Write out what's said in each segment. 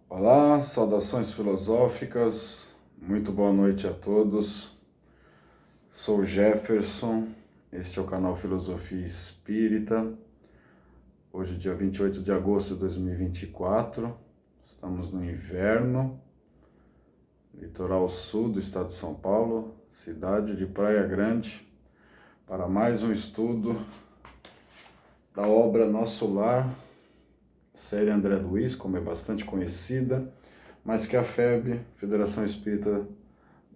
Olá, saudações filosóficas, muito boa noite a todos. Sou Jefferson, este é o canal Filosofia Espírita. Hoje, dia 28 de agosto de 2024, estamos no inverno, litoral sul do estado de São Paulo, cidade de Praia Grande, para mais um estudo da obra Nosso Lar, série André Luiz, como é bastante conhecida, mas que a FEB, Federação Espírita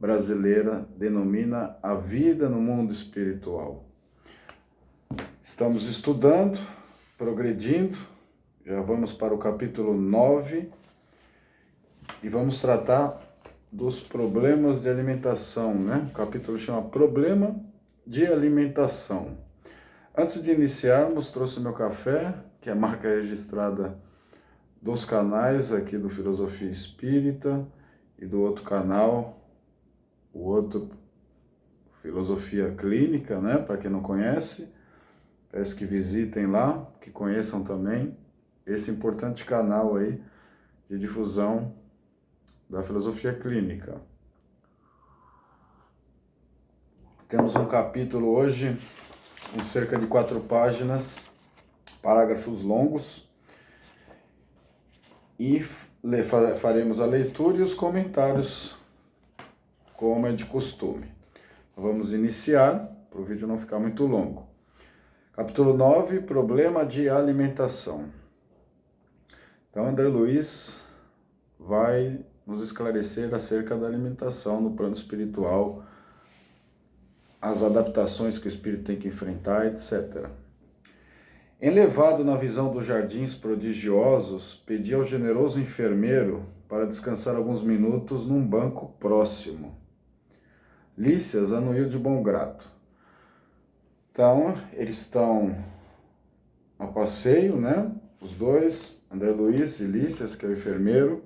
Brasileira, denomina A Vida no Mundo Espiritual. Estamos estudando, progredindo, já vamos para o capítulo 9 e vamos tratar dos problemas de alimentação, né? O capítulo chama Problema de Alimentação. Antes de iniciarmos, trouxe meu café, que é a marca registrada dos canais aqui do Filosofia Espírita e do outro canal, o outro Filosofia Clínica, né? Para quem não conhece, peço que visitem lá, que conheçam também esse importante canal aí de difusão da Filosofia Clínica. Temos um capítulo hoje com cerca de 4 páginas, parágrafos longos, e faremos a leitura e os comentários, como é de costume. Vamos iniciar, para o vídeo não ficar muito longo. Capítulo 9, Problema de Alimentação. Então, André Luiz vai nos esclarecer acerca da alimentação no plano espiritual, as adaptações que o espírito tem que enfrentar, etc. Enlevado na visão dos jardins prodigiosos, pedi ao generoso enfermeiro para descansar alguns minutos num banco próximo. Lícias anuiu de bom grado. Então, eles estão a passeio, né? Os dois, André Luiz e Lícias, que é o enfermeiro,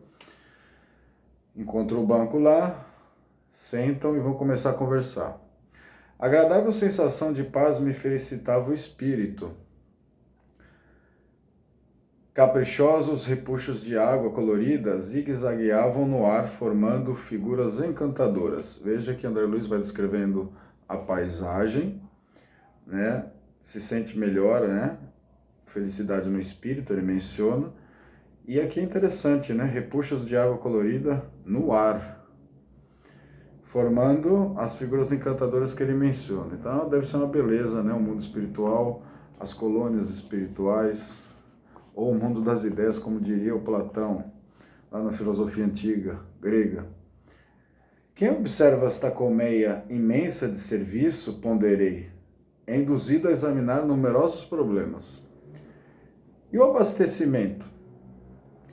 encontrou o banco lá, sentam e vão começar a conversar. Agradável sensação de paz me felicitava o espírito. Caprichosos repuxos de água colorida zigue-zagueavam no ar, formando figuras encantadoras. Veja que André Luiz vai descrevendo a paisagem, né? Se sente melhor, né? Felicidade no espírito, ele menciona. E aqui é interessante, né? Repuxos de água colorida no ar, formando as figuras encantadoras que ele menciona. Então deve ser uma beleza, né? O mundo espiritual, as colônias espirituais, ou o mundo das ideias, como diria o Platão, lá na filosofia antiga, grega. Quem observa esta colmeia imensa de serviço, ponderei, é induzido a examinar numerosos problemas. E o abastecimento?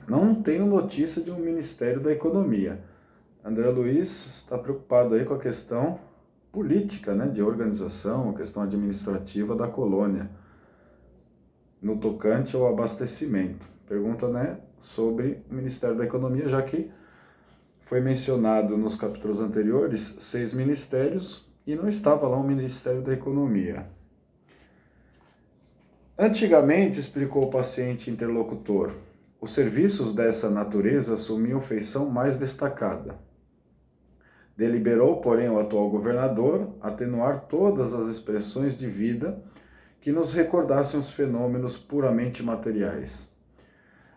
Não tenho notícia de um Ministério da Economia. André Luiz está preocupado aí com a questão política, né, de organização, a questão administrativa da colônia, no tocante ao abastecimento. Pergunta, né, sobre o Ministério da Economia, já que foi mencionado nos capítulos anteriores 6 ministérios e não estava lá o Ministério da Economia. Antigamente, explicou o paciente interlocutor, os serviços dessa natureza assumiam feição mais destacada. Deliberou, porém, o atual governador atenuar todas as expressões de vida que nos recordassem os fenômenos puramente materiais.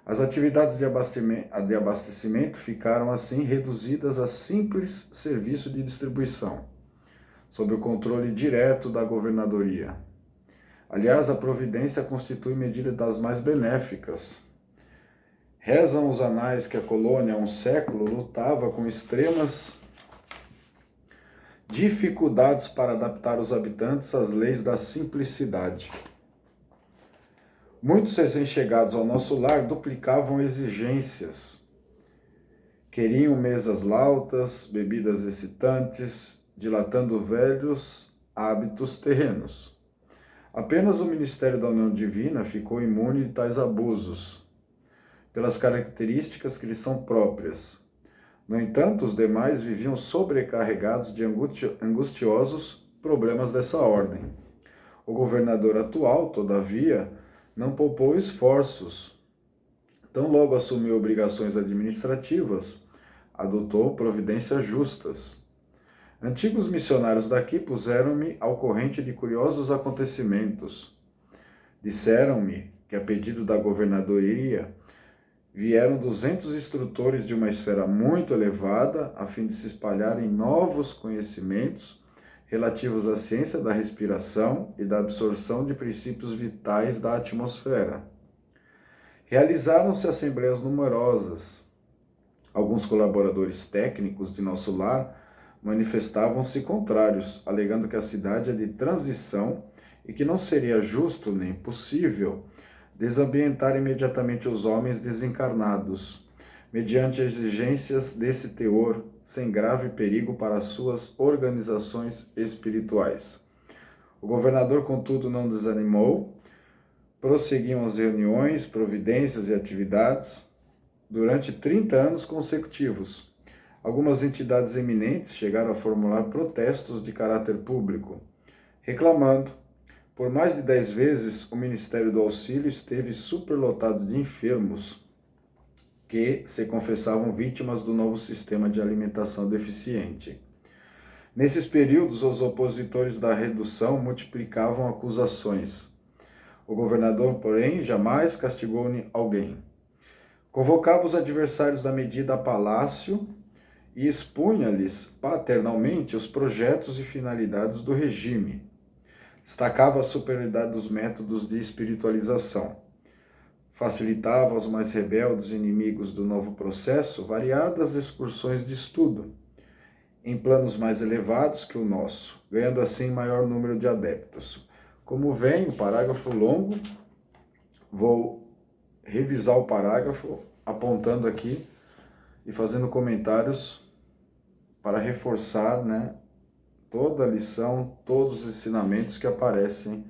As atividades de abastecimento ficaram, assim, reduzidas a simples serviço de distribuição, sob o controle direto da governadoria. Aliás, a providência constitui medida das mais benéficas. Rezam os anais que a colônia há um século lutava com extremas dificuldades para adaptar os habitantes às leis da simplicidade. Muitos recém-chegados ao nosso lar duplicavam exigências. Queriam mesas lautas, bebidas excitantes, dilatando velhos hábitos terrenos. Apenas o Ministério da União Divina ficou imune de tais abusos, pelas características que lhes são próprias. No entanto, os demais viviam sobrecarregados de angustiosos problemas dessa ordem. O governador atual, todavia, não poupou esforços Tão logo assumiu obrigações administrativas, adotou providências justas. Antigos missionários daqui puseram-me ao corrente de curiosos acontecimentos. Disseram-me que, a pedido da governadoria, vieram 200 instrutores de uma esfera muito elevada a fim de se espalharem novos conhecimentos relativos à ciência da respiração e da absorção de princípios vitais da atmosfera. Realizaram-se assembleias numerosas. Alguns colaboradores técnicos de nosso lar manifestavam-se contrários, alegando que a cidade é de transição e que não seria justo nem possível desambientar imediatamente os homens desencarnados, mediante exigências desse teor, sem grave perigo para as suas organizações espirituais. O governador, contudo, não desanimou. Prosseguiam as reuniões, providências e atividades durante 30 anos consecutivos. Algumas entidades eminentes chegaram a formular protestos de caráter público, reclamando. Por mais de 10 vezes, o Ministério do Auxílio esteve superlotado de enfermos que se confessavam vítimas do novo sistema de alimentação deficiente. Nesses períodos, os opositores da redução multiplicavam acusações. O governador, porém, jamais castigou alguém. Convocava os adversários da medida a palácio e expunha-lhes paternalmente os projetos e finalidades do regime. Destacava a superioridade dos métodos de espiritualização. Facilitava aos mais rebeldes inimigos do novo processo variadas excursões de estudo, em planos mais elevados que o nosso, ganhando assim maior número de adeptos. Como vem o parágrafo longo, vou revisar o parágrafo apontando aqui e fazendo comentários para reforçar, toda a lição, todos os ensinamentos que aparecem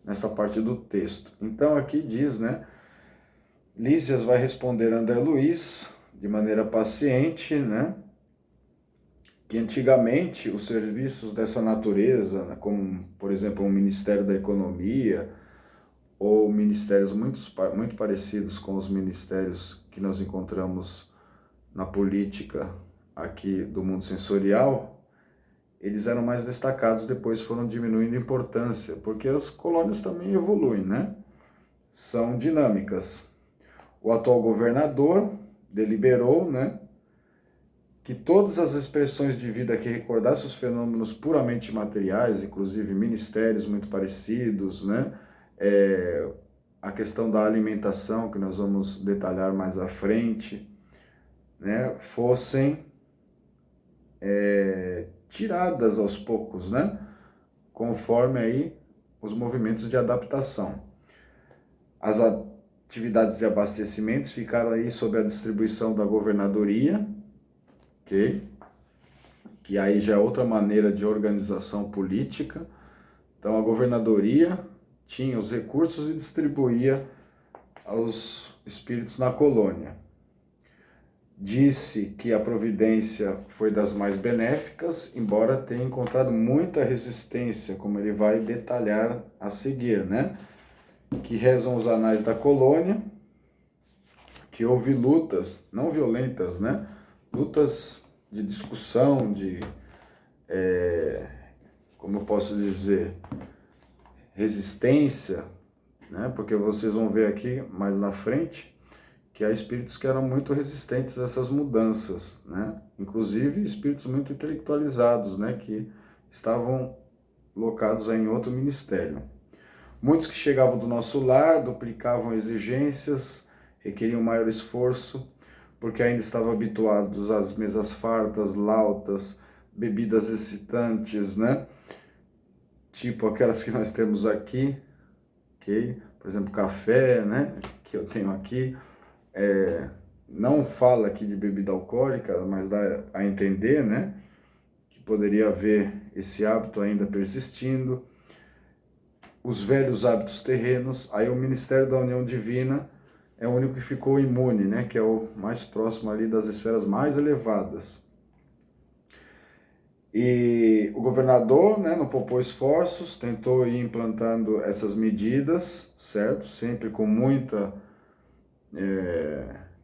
nessa parte do texto. Então aqui diz, Lísias vai responder a André Luiz de maneira paciente, que antigamente os serviços dessa natureza, como, por exemplo, o Ministério da Economia, ou ministérios muito parecidos com os ministérios que nós encontramos na política aqui do mundo sensorial, eles eram mais destacados, depois foram diminuindo em importância, porque as colônias também evoluem, São dinâmicas. O atual governador deliberou, que todas as expressões de vida que recordassem os fenômenos puramente materiais, inclusive ministérios muito parecidos, a questão da alimentação, que nós vamos detalhar mais à frente, fossem tiradas aos poucos, conforme aí os movimentos de adaptação. As atividades de abastecimentos ficaram aí sob a distribuição da governadoria, que aí já é outra maneira de organização política. Então a governadoria tinha os recursos e distribuía aos espíritos na colônia. Disse que a providência foi das mais benéficas, embora tenha encontrado muita resistência, como ele vai detalhar a seguir, que rezam os anais da colônia, que houve lutas, não violentas, lutas de discussão, como eu posso dizer, resistência, porque vocês vão ver aqui mais na frente que há espíritos que eram muito resistentes a essas mudanças, inclusive espíritos muito intelectualizados, que estavam locados em outro ministério. Muitos que chegavam do nosso lar duplicavam exigências, requeriam maior esforço, porque ainda estavam habituados às mesas fartas, lautas, bebidas excitantes, tipo aquelas que nós temos aqui, por exemplo, café, que eu tenho aqui, não fala aqui de bebida alcoólica, mas dá a entender, que poderia haver esse hábito ainda persistindo. Os velhos hábitos terrenos, aí o Ministério da União Divina é o único que ficou imune, que é o mais próximo ali das esferas mais elevadas. E o governador, não poupou esforços, tentou ir implantando essas medidas, certo? Sempre com muita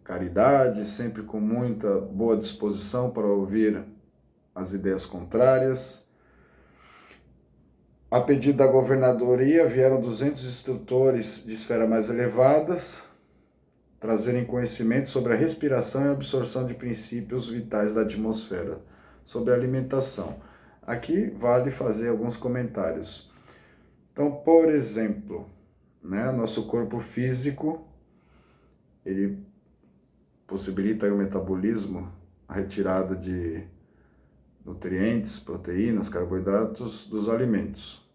caridade, sempre com muita boa disposição para ouvir as ideias contrárias. A pedido da governadoria, vieram 200 instrutores de esferas mais elevadas, trazerem conhecimento sobre a respiração e absorção de princípios vitais da atmosfera, sobre a alimentação. Aqui vale fazer alguns comentários. Então, por exemplo, nosso corpo físico, ele possibilita aí o metabolismo, a retirada de nutrientes, proteínas, carboidratos dos alimentos.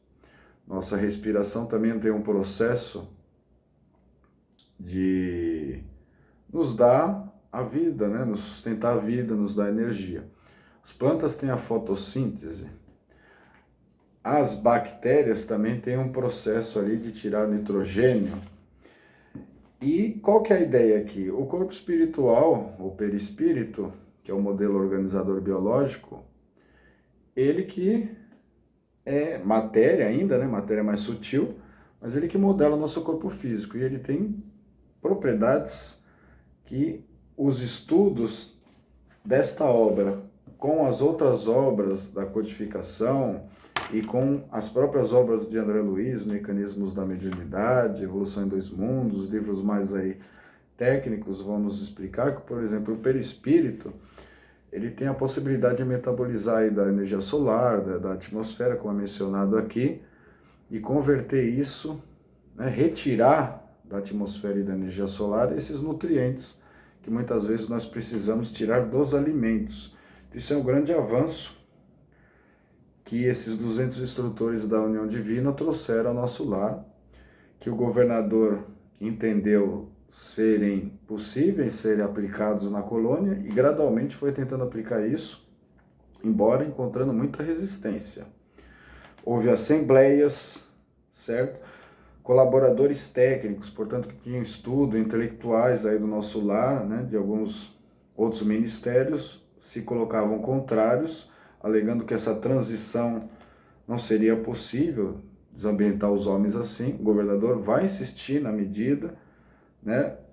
Nossa respiração também tem um processo de nos dar a vida, nos sustentar a vida, nos dar energia. As plantas têm a fotossíntese. As bactérias também têm um processo ali de tirar nitrogênio. E qual que é a ideia aqui? O corpo espiritual, ou perispírito, que é o modelo organizador biológico, ele que é matéria ainda, matéria mais sutil, mas ele que modela o nosso corpo físico. E ele tem propriedades que os estudos desta obra, com as outras obras da codificação e com as próprias obras de André Luiz, Mecanismos da Mediunidade, Evolução em Dois Mundos, livros mais aí técnicos vão nos explicar que, por exemplo, o perispírito, ele tem a possibilidade de metabolizar aí da energia solar, da atmosfera, como é mencionado aqui, e converter isso, retirar da atmosfera e da energia solar esses nutrientes que muitas vezes nós precisamos tirar dos alimentos. Isso é um grande avanço que esses 200 instrutores da União Divina trouxeram ao nosso lar, que o governador entendeu serem possíveis, serem aplicados na colônia, e gradualmente foi tentando aplicar isso, embora encontrando muita resistência. Houve assembleias, certo? Colaboradores técnicos, portanto, que tinham estudo, intelectuais aí do nosso lar, de alguns outros ministérios, se colocavam contrários, alegando que essa transição não seria possível, desambientar os homens assim. O governador vai insistir na medida,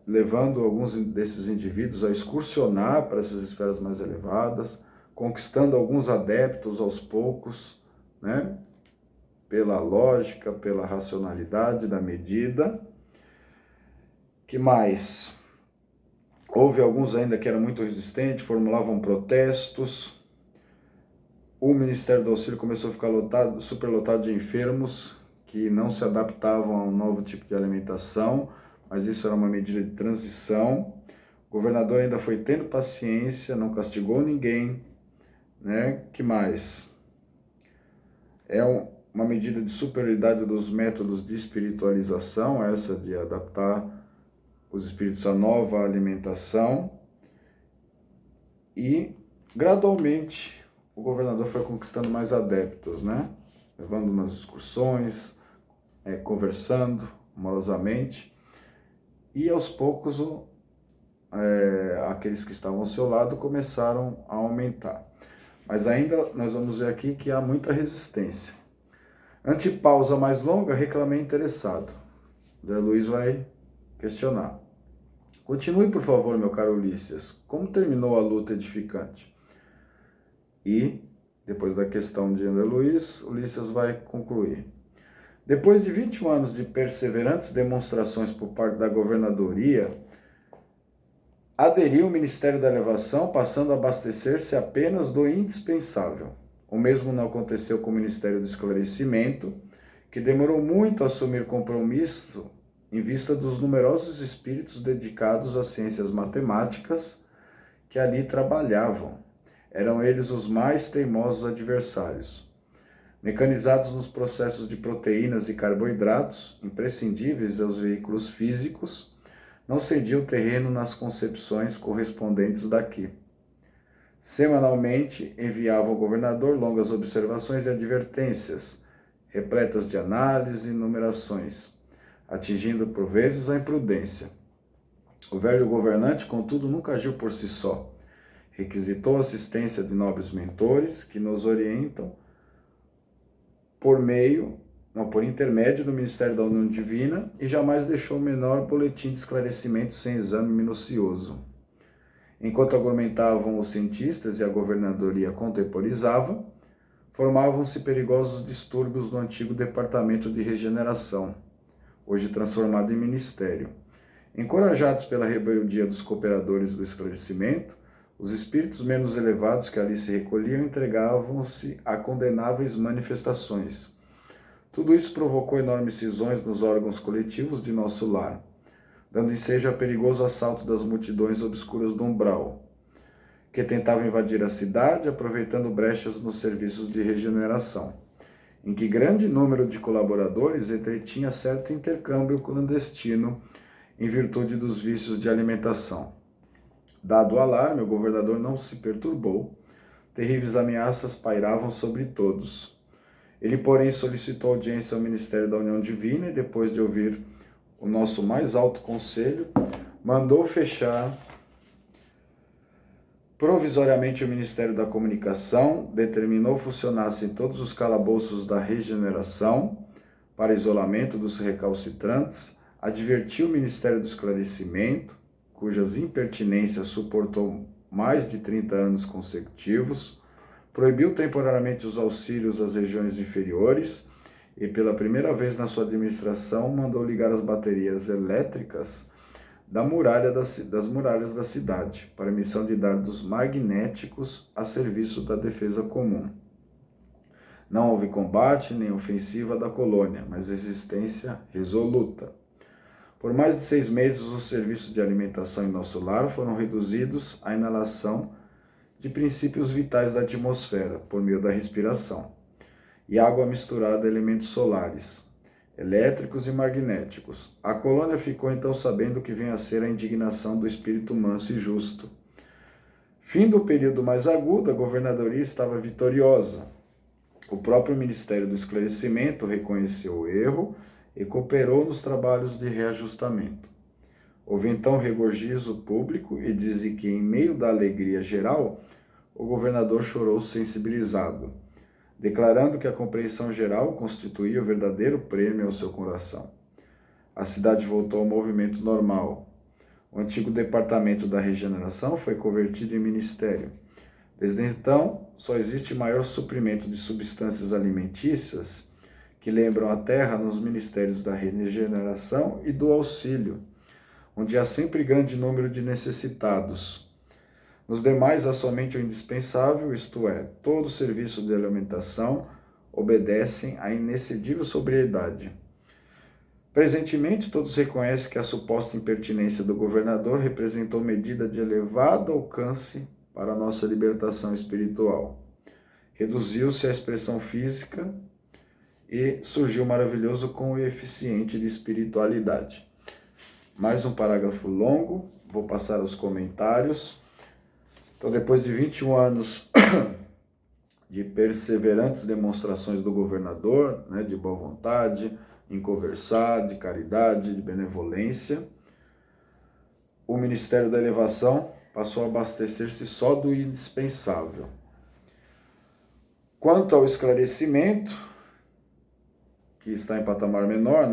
levando alguns desses indivíduos a excursionar para essas esferas mais elevadas, conquistando alguns adeptos aos poucos, pela lógica, pela racionalidade da medida. Que mais? Houve alguns ainda que eram muito resistentes, formulavam protestos. O Ministério do Auxílio começou a ficar superlotado de enfermos que não se adaptavam a um novo tipo de alimentação, mas isso era uma medida de transição. O governador ainda foi tendo paciência, não castigou ninguém, Que mais? Uma medida de superioridade dos métodos de espiritualização, essa de adaptar os espíritos à nova alimentação. E, gradualmente, o governador foi conquistando mais adeptos, levando nas excursões, conversando amorosamente. E, aos poucos, aqueles que estavam ao seu lado começaram a aumentar. Mas ainda nós vamos ver aqui que há muita resistência. Antipausa mais longa, reclamei interessado. André Luiz vai questionar. Continue, por favor, meu caro Ulisses. Como terminou a luta edificante? E, depois da questão de André Luiz, Ulisses vai concluir. Depois de 21 anos de perseverantes demonstrações por parte da governadoria, aderiu o Ministério da Elevação, passando a abastecer-se apenas do indispensável. O mesmo não aconteceu com o Ministério do Esclarecimento, que demorou muito a assumir compromisso em vista dos numerosos espíritos dedicados às ciências matemáticas que ali trabalhavam. Eram eles os mais teimosos adversários. Mecanizados nos processos de proteínas e carboidratos, imprescindíveis aos veículos físicos, não cediam terreno nas concepções correspondentes daqui. Semanalmente, enviava ao governador longas observações e advertências, repletas de análise e numerações, atingindo por vezes a imprudência. O velho governante, contudo, nunca agiu por si só. Requisitou a assistência de nobres mentores que nos orientam por meio por intermédio do Ministério da União Divina, e jamais deixou o menor boletim de esclarecimento sem exame minucioso. Enquanto argumentavam os cientistas e a governadoria contemporizava, formavam-se perigosos distúrbios no antigo Departamento de Regeneração, hoje transformado em Ministério. Encorajados pela rebeldia dos cooperadores do esclarecimento, os espíritos menos elevados que ali se recolhiam entregavam-se a condenáveis manifestações. Tudo isso provocou enormes cisões nos órgãos coletivos de nosso lar, dando ensejo a perigoso assalto das multidões obscuras do umbral, que tentavam invadir a cidade, aproveitando brechas nos serviços de regeneração, em que grande número de colaboradores entretinha certo intercâmbio clandestino em virtude dos vícios de alimentação. Dado o alarme, o governador não se perturbou. Terríveis ameaças pairavam sobre todos. Ele, porém, solicitou audiência ao Ministério da União Divina e, depois de ouvir o nosso mais alto conselho, mandou fechar provisoriamente o Ministério da Comunicação, determinou funcionassem todos os calabouços da regeneração para isolamento dos recalcitrantes, advertiu o Ministério do Esclarecimento, cujas impertinências suportou mais de 30 anos consecutivos, proibiu temporariamente os auxílios às regiões inferiores e, pela primeira vez na sua administração, mandou ligar as baterias elétricas das muralhas da cidade, para a missão de dardos magnéticos a serviço da defesa comum. Não houve combate nem ofensiva da colônia, mas resistência resoluta. Por mais de 6 meses, os serviços de alimentação em nosso lar foram reduzidos à inalação de princípios vitais da atmosfera, por meio da respiração, e água misturada a elementos solares, elétricos e magnéticos. A colônia ficou então sabendo que vem a ser a indignação do espírito manso e justo. Fim do período mais agudo, a governadoria estava vitoriosa. O próprio Ministério do Esclarecimento reconheceu o erro e cooperou nos trabalhos de reajustamento. Houve então regozijo público e dizem que, em meio da alegria geral, o governador chorou sensibilizado, declarando que a compreensão geral constituía o verdadeiro prêmio ao seu coração. A cidade voltou ao movimento normal. O antigo departamento da regeneração foi convertido em ministério. Desde então, só existe maior suprimento de substâncias alimentícias que lembram a terra nos ministérios da regeneração e do auxílio, onde há sempre grande número de necessitados. Nos demais há somente o indispensável, isto é, todo o serviço de alimentação obedecem à inexcedível sobriedade. Presentemente, todos reconhecem que a suposta impertinência do governador representou medida de elevado alcance para a nossa libertação espiritual. Reduziu-se a expressão física e surgiu maravilhoso coeficiente de espiritualidade. Mais um parágrafo longo, vou passar aos comentários. Então, depois de 21 anos de perseverantes demonstrações do governador, de boa vontade, em conversar, de caridade, de benevolência, o Ministério da Elevação passou a abastecer-se só do indispensável. Quanto ao esclarecimento, que está em patamar menor,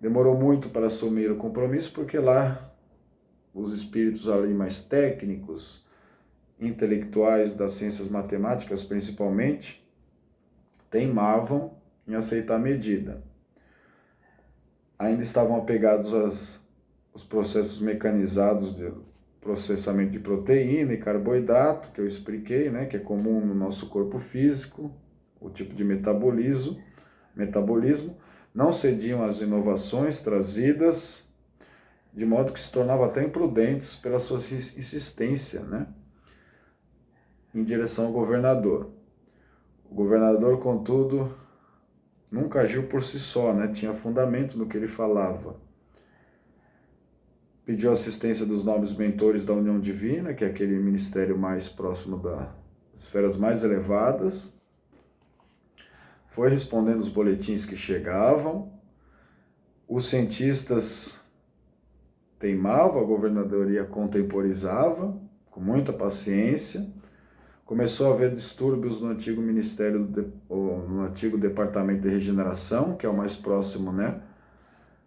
demorou muito para assumir o compromisso, porque lá os espíritos ali mais técnicos, intelectuais das ciências matemáticas principalmente, teimavam em aceitar a medida. Ainda estavam apegados aos processos mecanizados de processamento de proteína e carboidrato, que eu expliquei, que é comum no nosso corpo físico, o tipo de metabolismo, não cediam às inovações trazidas, de modo que se tornavam até imprudentes pela sua insistência, em direção ao governador. O governador, contudo, nunca agiu por si só, tinha fundamento no que ele falava. Pediu assistência dos nobres mentores da União Divina, que é aquele ministério mais próximo das esferas mais elevadas. Foi respondendo os boletins que chegavam. Os cientistas teimavam, a governadoria contemporizava, com muita paciência. Começou a haver distúrbios no antigo Ministério, no antigo Departamento de Regeneração, que é o mais próximo, né,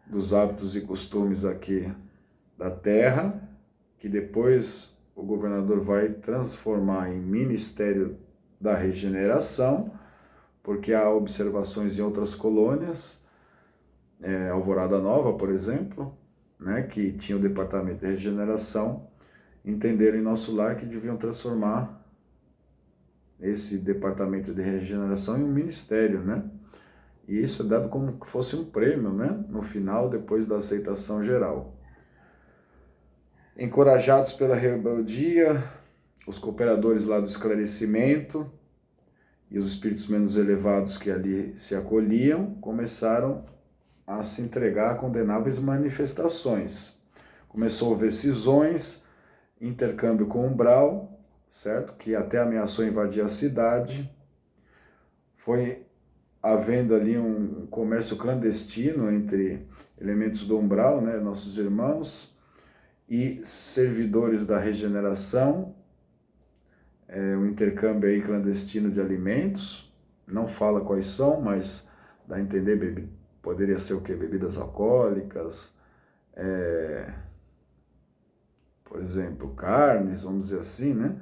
dos hábitos e costumes aqui da Terra, que depois o governador vai transformar em Ministério da Regeneração, porque há observações em outras colônias, Alvorada Nova, por exemplo, né, que tinha o Departamento de Regeneração, entenderam em Nosso Lar que deviam transformar esse Departamento de Regeneração em um ministério, né? E isso é dado como que fosse um prêmio, né? No final, depois da aceitação geral. Encorajados pela rebeldia, os cooperadores lá do esclarecimento e os espíritos menos elevados que ali se acolhiam começaram a se entregar a condenáveis manifestações. Começou a haver cisões, intercâmbio com o umbral, certo? Que até ameaçou invadir a cidade. Foi havendo ali um comércio clandestino entre elementos do umbral, né, nossos irmãos, e servidores da regeneração, um intercâmbio aí clandestino de alimentos, não fala quais são, mas dá a entender, poderia ser o quê? Bebidas alcoólicas, por exemplo, carnes, vamos dizer assim, né?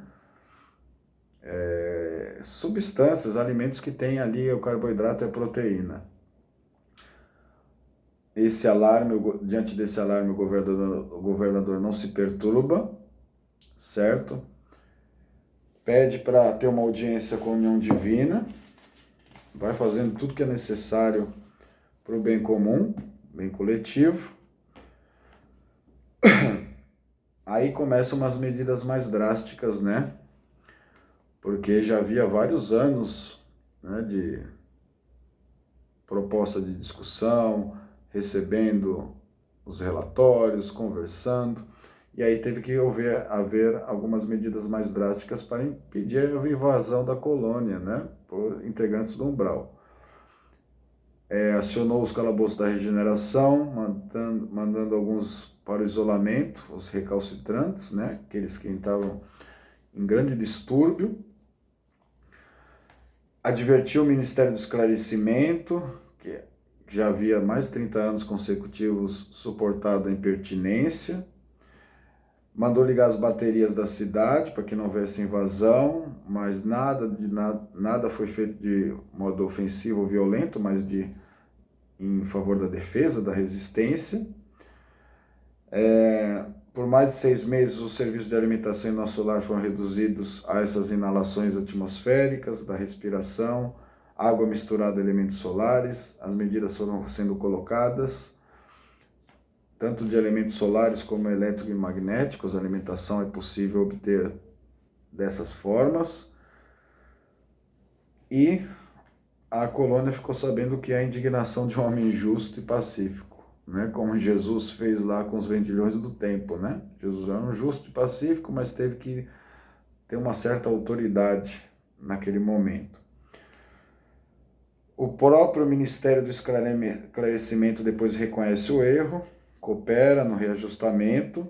Substâncias, alimentos que tem ali o carboidrato e a proteína. Esse alarme, diante desse alarme, o governador não se perturba, certo? Pede para ter uma audiência com a união divina, vai fazendo tudo que é necessário para o bem comum, bem coletivo. Aí começam umas medidas mais drásticas, né? Porque já havia vários anos, né, de proposta de discussão, recebendo os relatórios, conversando, e aí teve que haver algumas medidas mais drásticas para impedir a invasão da colônia, né, por integrantes do umbral. Acionou os calabouços da regeneração, mandando alguns para o isolamento, os recalcitrantes, né, aqueles que estavam em grande distúrbio. Advertiu o Ministério do Esclarecimento, que já havia mais de 30 anos consecutivos suportado a impertinência. Mandou ligar as baterias da cidade para que não houvesse invasão, mas nada foi feito de modo ofensivo ou violento, mas em favor da defesa, da resistência. Por mais de 6 meses, os serviços de alimentação em Nosso Lar foram reduzidos a essas inalações atmosféricas, da respiração, água misturada a elementos solares. As medidas foram sendo colocadas, tanto de elementos solares como elétrico e magnéticos. A alimentação é possível obter dessas formas. E a colônia ficou sabendo que é a indignação de um homem justo e pacífico, né? Como Jesus fez lá com os vendilhões do templo, né? Jesus era um justo e pacífico, mas teve que ter uma certa autoridade naquele momento. O próprio Ministério do Esclarecimento depois reconhece o erro, coopera no reajustamento.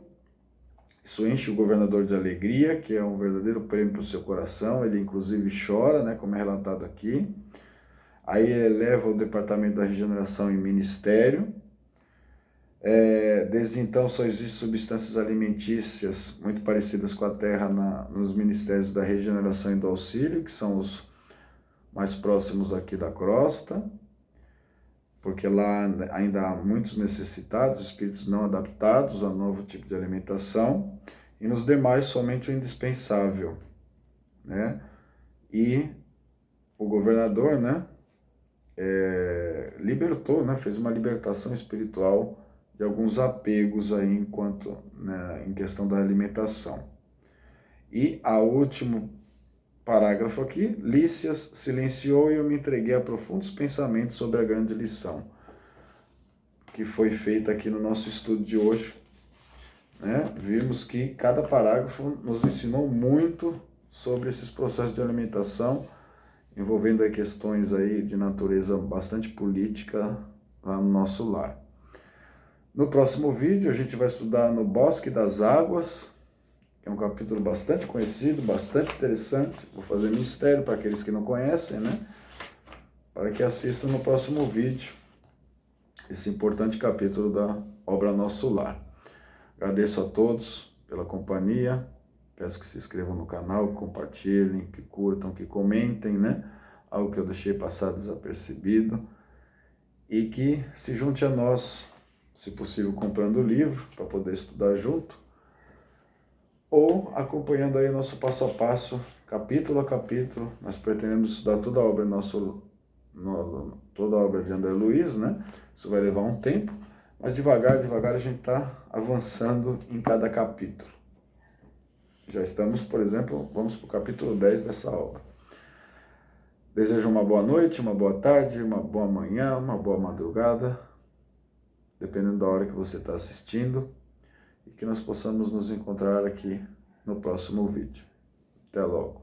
Isso enche o governador de alegria, que é um verdadeiro prêmio para o seu coração. Ele inclusive chora, né, como é relatado aqui. Aí ele leva o Departamento da Regeneração em ministério. Desde então só existem substâncias alimentícias muito parecidas com a terra nos ministérios da regeneração e do auxílio, que são os mais próximos aqui da crosta, porque lá ainda há muitos necessitados, espíritos não adaptados a novo tipo de alimentação, e nos demais somente o indispensável, né? E o governador, né, libertou, né, fez uma libertação espiritual de alguns apegos aí enquanto, né, em questão da alimentação. E a último parágrafo aqui: Lícias silenciou e eu me entreguei a profundos pensamentos sobre a grande lição que foi feita aqui no nosso estudo de hoje, né? Vimos que cada parágrafo nos ensinou muito sobre esses processos de alimentação, envolvendo aí questões aí de natureza bastante política lá no nosso lar. No próximo vídeo a gente vai estudar no Bosque das Águas, que é um capítulo bastante conhecido, bastante interessante. Vou fazer mistério para aqueles que não conhecem, né? Para que assistam no próximo vídeo esse importante capítulo da obra Nosso Lar. Agradeço a todos pela companhia, peço que se inscrevam no canal, que compartilhem, que curtam, que comentem, né? Algo que eu deixei passar desapercebido, e que se junte a nós, se possível comprando o livro para poder estudar junto, ou acompanhando aí o nosso passo a passo, capítulo a capítulo. Nós pretendemos estudar toda a obra toda a obra de André Luiz, né? Isso vai levar um tempo, mas devagar a gente está avançando em cada capítulo. Já estamos, por exemplo, vamos para o capítulo 10 dessa obra. Desejo uma boa noite, uma boa tarde, uma boa manhã, uma boa madrugada, dependendo da hora que você está assistindo, e que nós possamos nos encontrar aqui no próximo vídeo. Até logo.